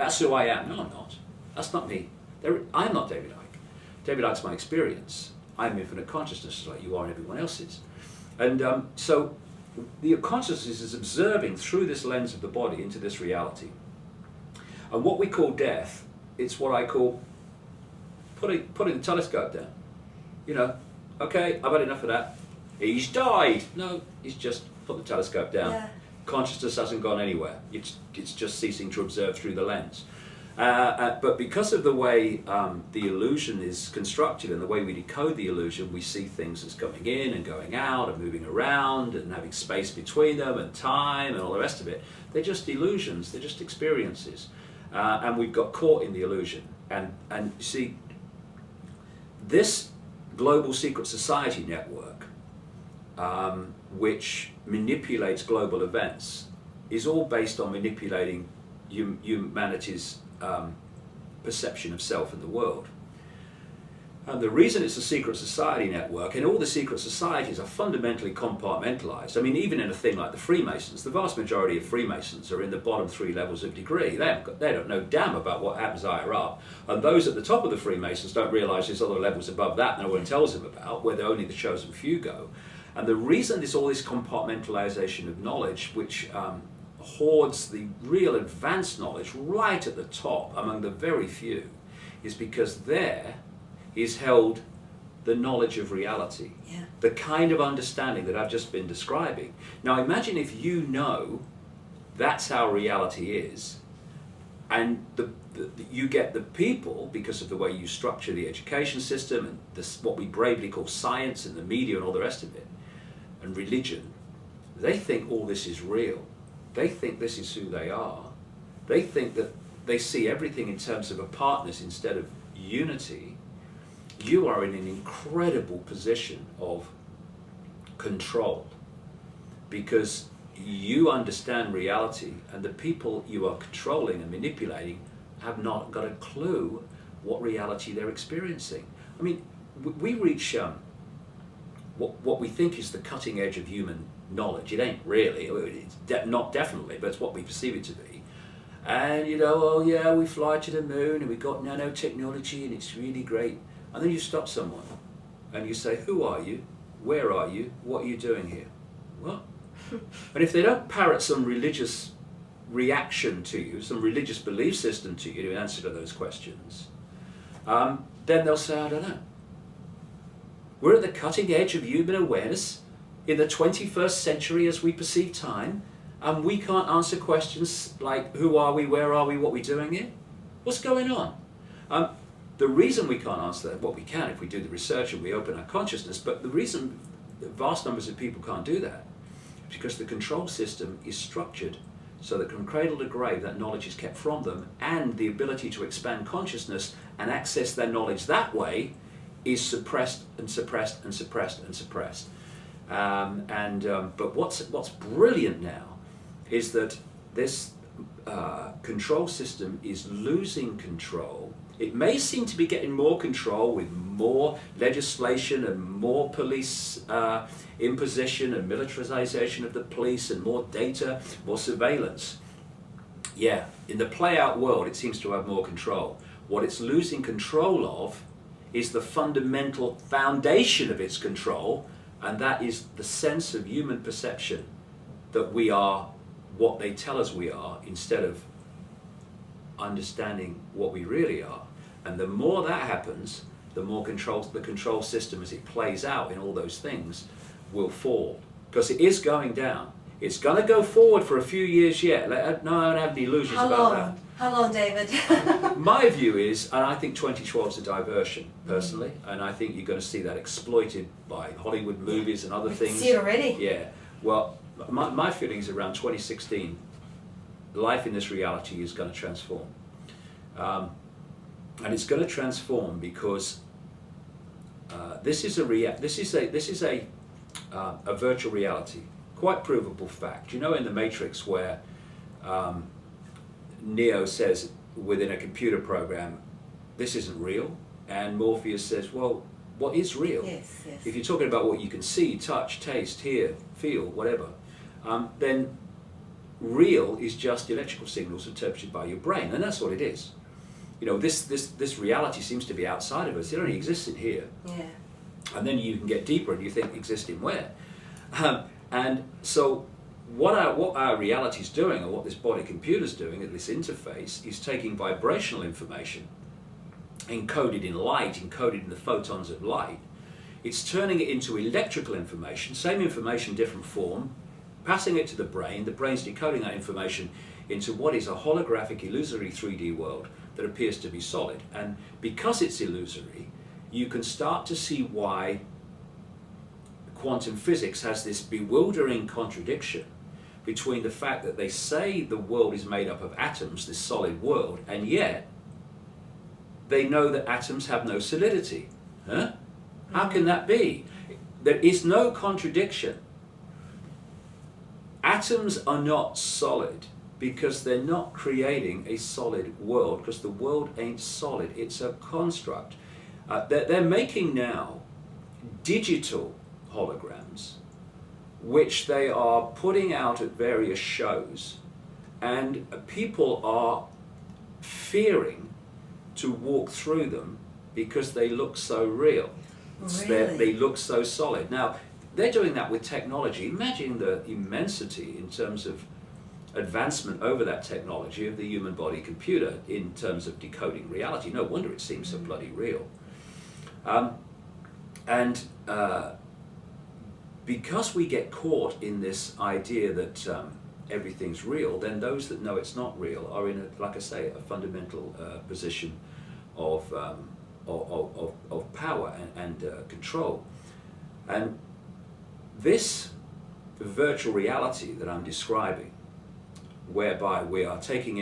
That's who I am. No, I'm not. That's not me. I'm not David Icke. David Icke's my experience. I'm infinite consciousness, like you are and everyone else is. And so the consciousness is observing through this lens of the body into this reality. And what we call death, it's what I call putting the telescope down. You know, okay, I've had enough of that. He's died. No, he's just put the telescope down. Yeah. Consciousness hasn't gone anywhere. It's just ceasing to observe through the lens. But because of the way the illusion is constructed and the way we decode the illusion, we see things as coming in and going out and moving around and having space between them and time and all the rest of it. They're just illusions. They're just experiences. And we've got caught in the illusion. And you see, this global secret society network, which manipulates global events, is all based on manipulating humanity's perception of self in the world. And the reason it's a secret society network, and all the secret societies are fundamentally compartmentalized. I mean, even in a thing like the Freemasons, the vast majority of Freemasons are in the bottom 3 levels of degree. They don't know damn about what happens higher up. And those at the top of the Freemasons don't realize there's other levels above that no one tells them about, where only the chosen few go. And the reason there's all this compartmentalization of knowledge, which hoards the real advanced knowledge right at the top among the very few, is because there is held the knowledge of reality, the kind of understanding that I've just been describing. Now imagine if you know that's how reality is, and you get the people, because of the way you structure the education system and this, what we bravely call science and the media and all the rest of it, and religion, they think all this is real. They think this is who they are. They think that they see everything in terms of apartness instead of unity. You are in an incredible position of control because you understand reality, and the people you are controlling and manipulating have not got a clue what reality they're experiencing. I mean, we reach what we think is the cutting edge of human knowledge. It ain't really, it's not definitely, but it's what we perceive it to be. And you know, oh yeah, we fly to the moon and we got nanotechnology and it's really great. And then you stop someone and you say, who are you? Where are you? What are you doing here? What? And if they don't parrot some religious reaction to you, some religious belief system to you in answer to those questions, then they'll say, I don't know. We're at the cutting edge of human awareness in the 21st century as we perceive time, and we can't answer questions like, who are we, where are we, what are we doing here? What's going on? The reason we can't answer that, what we can if we do the research and we open our consciousness, but the reason that vast numbers of people can't do that is because the control system is structured so that from cradle to grave that knowledge is kept from them, and the ability to expand consciousness and access their knowledge that way is suppressed and suppressed and suppressed and suppressed. But what's brilliant now is that this control system is losing control. It may seem to be getting more control with more legislation and more police imposition and militarization of the police and more data, more surveillance. Yeah, in the play-out world it seems to have more control. What it's losing control of is the fundamental foundation of its control, and that is the sense of human perception that we are what they tell us we are, instead of understanding what we really are. And the more that happens, the more the control system as it plays out in all those things will fall. Because it is going down. It's going to go forward for a few years yet. No, I don't have any illusions about that. How long, David? My view is, and I think 2012 is a diversion, personally, and I think you're going to see that exploited by Hollywood movies and other things. See it already? Yeah. Well, my feelings around 2016, life in this reality is going to transform. And it's going to transform because this is a virtual reality, quite provable fact. You know, in the Matrix, where Neo says within a computer program, this isn't real, and Morpheus says, well, what is real? Yes, yes. If you're talking about what you can see, touch, taste, hear, feel, whatever, then real is just electrical signals interpreted by your brain, and that's what it is. You know, this reality seems to be outside of us. It only exists in here. Yeah. And then you can get deeper and you think, exist in where? And so what our reality is doing, or what this body computer is doing at this interface, is taking vibrational information encoded in light, encoded in the photons of light. It's turning it into electrical information, same information, different form, passing it to the brain. The brain's decoding that information into what is a holographic, illusory 3D world that appears to be solid. And because it's illusory, you can start to see why quantum physics has this bewildering contradiction between the fact that they say the world is made up of atoms, this solid world, and yet they know that atoms have no solidity. Huh? How can that be? There is no contradiction. Atoms are not solid because they're not creating a solid world, because the world ain't solid, it's a construct. They're making now digital holograms, which they are putting out at various shows, and people are fearing to walk through them because they look so real. Really? They look so solid. Now, they're doing that with technology. Imagine the immensity in terms of advancement over that technology of the human body computer in terms of decoding reality. No wonder it seems so bloody real. Because we get caught in this idea that everything's real, then those that know it's not real are in, like I say, a fundamental position of power and control. And this virtual reality that I'm describing, whereby we are taking in